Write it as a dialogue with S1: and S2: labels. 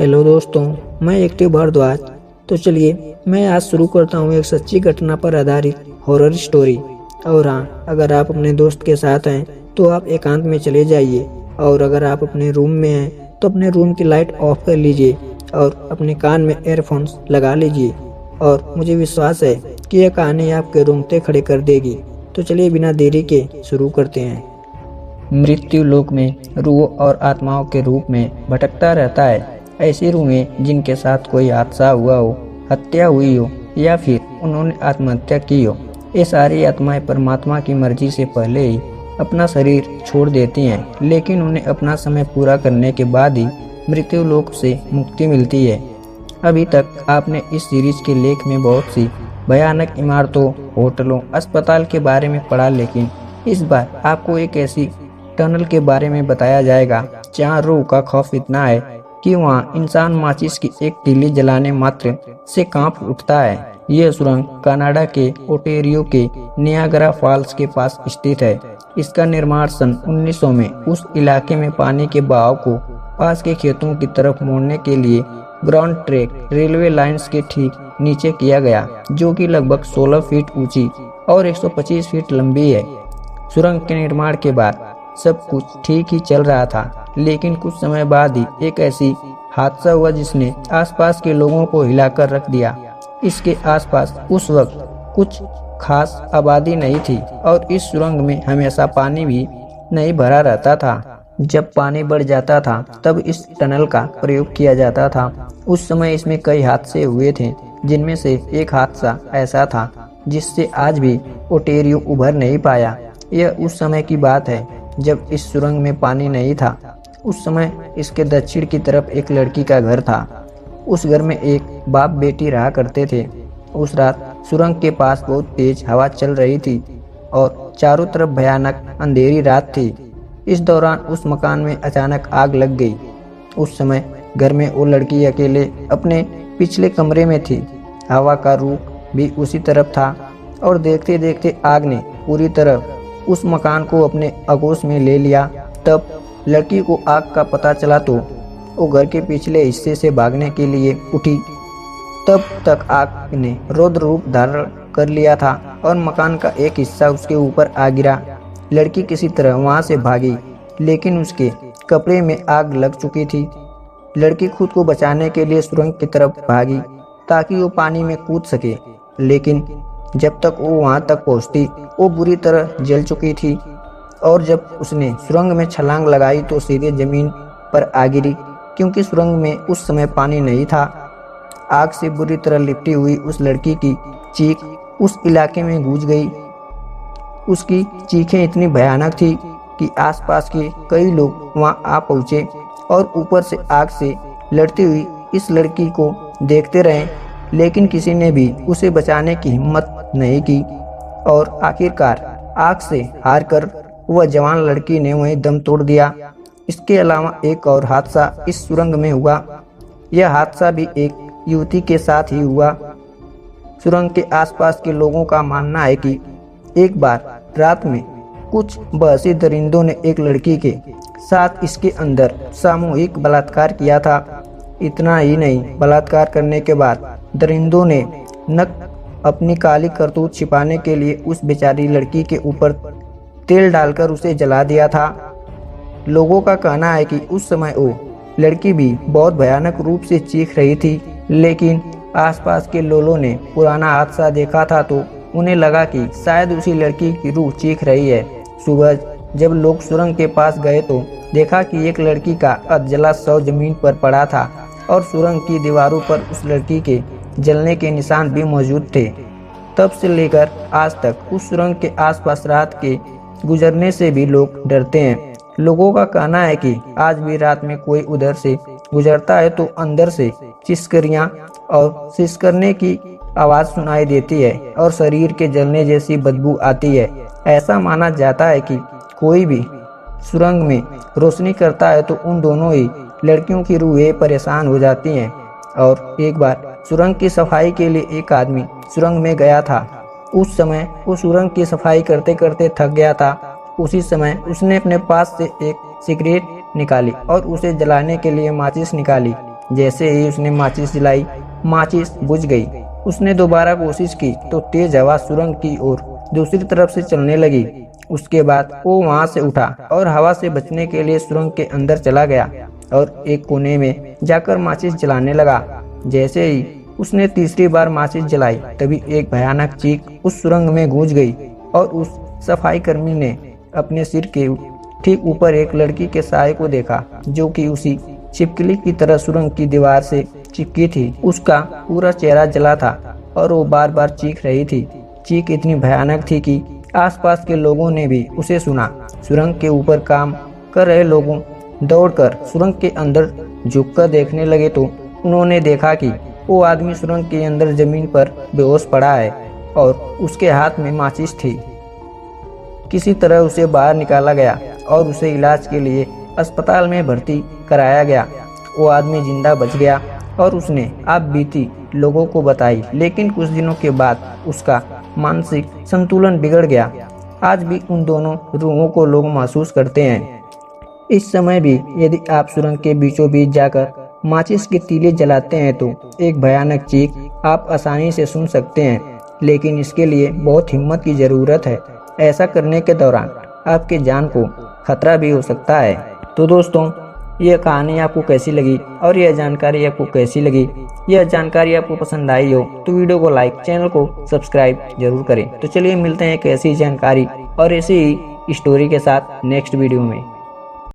S1: Hello दोस्तों, मैं active Bhardwaj. तो चलिए मैं आज शुरू करता हूँ एक सच्ची घटना पर आधारित हॉरर स्टोरी। और हाँ, अगर आप अपने दोस्त के साथ हैं तो आप एकांत में चले जाइए, और अगर आप अपने रूम में हैं तो अपने रूम की लाइट ऑफ कर लीजिए और अपने कान में एयरफोन्स लगा लीजिए। और मुझे विश्वास है कि यह कहानी आपके रोंगटे खड़े कर देगी। तो चलिए बिना देरी के शुरू करते हैं। मृत्यु लोक में रूहों और आत्माओं के रूप में भटकता रहता है ऐसी रूहें जिनके साथ कोई हादसा हुआ हो, हत्या हुई हो या फिर उन्होंने आत्महत्या की हो। ये सारी आत्माएं परमात्मा की मर्जी से पहले ही अपना शरीर छोड़ देती हैं, लेकिन उन्हें अपना समय पूरा करने के बाद ही मृत्यु लोक से मुक्ति मिलती है। अभी तक आपने इस सीरीज के लेख में बहुत सी भयानक इमारतों, होटलों, अस्पताल के बारे में पढ़ा, लेकिन इस बार आपको एक ऐसी टनल के बारे में बताया जाएगा जहाँ रूह का खौफ इतना है कि वहाँ इंसान माचिस की एक तीली जलाने मात्र से कांप उठता है। यह सुरंग कनाडा के ओटेरियो के नियाग्रा फॉल्स के पास स्थित है। इसका निर्माण सन 1900 में उस इलाके में पानी के बहाव को पास के खेतों की तरफ मोड़ने के लिए ग्राउंड ट्रैक रेलवे लाइंस के ठीक नीचे किया गया, जो कि लगभग 16 फीट ऊंची और 125 फीट लंबी है। सुरंग के निर्माण के बाद सब कुछ ठीक ही चल रहा था, लेकिन कुछ समय बाद ही एक ऐसी हादसा हुआ जिसने आसपास के लोगों को हिलाकर रख दिया। इसके आसपास उस वक्त कुछ खास आबादी नहीं थी और इस सुरंग में हमेशा पानी भी नहीं भरा रहता था। जब पानी बढ़ जाता था तब इस टनल का प्रयोग किया जाता था। उस समय इसमें कई हादसे हुए थे, जिनमें से एक हादसा ऐसा था जिससे आज भी ओटेरियो उभर नहीं पाया। यह उस समय की बात है जब इस सुरंग में पानी नहीं था। उस समय इसके दक्षिण की तरफ एक लड़की का घर था। उस घर में एक बाप बेटी रहा करते थे। उस रात सुरंग के पास बहुत तेज हवा चल रही थी और चारों तरफ भयानक अंधेरी रात थी। इस दौरान उस मकान में अचानक आग लग गई। उस समय घर में वो लड़की अकेले अपने पिछले कमरे में थी। हवा का रुख भी उसी तरफ था और देखते देखते आग ने पूरी तरह उस मकान को अपने आगोश में ले लिया। तब लड़की को आग का पता चला तो वो घर के पिछले हिस्से से भागने के लिए उठी। तब तक आग ने रौद्र रूप धारण कर लिया था और मकान का एक हिस्सा उसके ऊपर आ गिरा। लड़की किसी तरह वहां से भागी, लेकिन उसके कपड़े में आग लग चुकी थी। लड़की खुद को बचाने के लिए सुरंग की तरफ भागी ताकि वो पानी में कूद सके, लेकिन जब तक वो वहां तक पहुंचती वो बुरी तरह जल चुकी थी। और जब उसने सुरंग में छलांग लगाई तो सीधे जमीन पर आ गिरी, क्योंकि सुरंग में उस समय पानी नहीं था। आग से बुरी तरह लिपटी हुई उस लड़की की चीख उस इलाके में गूंज गई। उसकी चीखें इतनी भयानक थी कि आसपास के कई लोग वहां आ पहुंचे और ऊपर से आग से लड़ती हुई इस लड़की को देखते रहे, लेकिन किसी ने भी उसे बचाने की हिम्मत नहीं की। और आखिरकार आग से हार कर वह जवान लड़की ने वहीं दम तोड़ दिया। इसके अलावा एक और हादसा इस सुरंग में हुआ। यह हादसा भी एक युवती के साथ ही हुआ। सुरंग के आसपास के लोगों का मानना है कि एक बार रात में कुछ बहसी दरिंदों ने एक लड़की के साथ इसके अंदर सामूहिक बलात्कार किया था। इतना ही नहीं, बलात्कार करने के बाद दरिंदों ने अपनी काली करतूत छिपाने के लिए उस बेचारी लड़की के ऊपर तेल डालकर उसे जला दिया था। लोगों का कहना है कि उस समय वो लड़की भी बहुत भयानक रूप से चीख रही थी, लेकिन आसपास के लोगों ने पुराना हादसा देखा था तो उन्हें लगा कि शायद उसी लड़की की रूह चीख रही है। सुबह जब लोग सुरंग के पास गए तो देखा कि एक लड़की का अधजला शव जमीन पर पड़ा था और सुरंग की दीवारों पर उस लड़की के जलने के निशान भी मौजूद थे। तब से लेकर आज तक उस सुरंग के आसपास रात के गुजरने से भी लोग डरते हैं। लोगों का कहना है कि आज भी रात में कोई उधर से गुजरता है तो अंदर से चिस्करियां और सिसकरने की आवाज सुनाई देती है और शरीर के जलने जैसी बदबू आती है। ऐसा माना जाता है कि कोई भी सुरंग में रोशनी करता है तो उन दोनों ही लड़कियों की रूहें परेशान हो जाती हैं। और एक बार सुरंग की सफाई के लिए एक आदमी सुरंग में गया था। उस समय वो सुरंग की सफाई करते करते थक गया था। उसी समय उसने अपने पास से एक सिगरेट निकाली और उसे जलाने के लिए माचिस निकाली। जैसे ही उसने माचिस जलाई, माचिस बुझ गई। उसने दोबारा कोशिश की तो तेज हवा सुरंग की ओर दूसरी तरफ से चलने लगी। उसके बाद वो वहां से उठा और हवा से बचने के लिए सुरंग के अंदर चला गया और एक कोने में जाकर माचिस जलाने लगा। जैसे ही उसने तीसरी बार माचिस जलाई, तभी एक भयानक चीख उस सुरंग में गूंज गई और उस सफाई कर्मी ने अपने सिर के ठीक ऊपर एक लड़की के साए को देखा, जो कि उसी छिपकली की तरह सुरंग की दीवार से चिपकी थी। उसका पूरा चेहरा जला था और वो बार बार चीख रही थी। चीख इतनी भयानक थी कि आसपास के लोगों ने भी उसे सुना। सुरंग के ऊपर काम कर रहे लोगों दौड़कर सुरंग के अंदर झुककर देखने लगे तो उन्होंने देखा कि वो आदमी सुरंग के अंदर जमीन पर बेहोश पड़ा है और उसके हाथ में माचिस थी। किसी तरह उसे बाहर निकाला गया और उसे इलाज के लिए अस्पताल में भर्ती कराया गया। वो आदमी जिंदा बच गया और उसने आप बीती लोगों को बताई, लेकिन कुछ दिनों के बाद उसका मानसिक संतुलन बिगड़ गया। आज भी उन दोनों रूहों को लोग महसूस करते हैं। इस समय भी यदि आप सुरंग के बीचों बीच जाकर माचिस के तीले जलाते हैं तो एक भयानक चीख आप आसानी से सुन सकते हैं, लेकिन इसके लिए बहुत हिम्मत की ज़रूरत है। ऐसा करने के दौरान आपके जान को खतरा भी हो सकता है। तो दोस्तों, यह कहानी आपको कैसी लगी और यह जानकारी आपको कैसी लगी? यह जानकारी आपको पसंद आई हो तो वीडियो को लाइक, चैनल को सब्सक्राइब जरूर करें। तो चलिए मिलते हैं एक ऐसी जानकारी और ऐसी ही स्टोरी के साथ नेक्स्ट वीडियो में।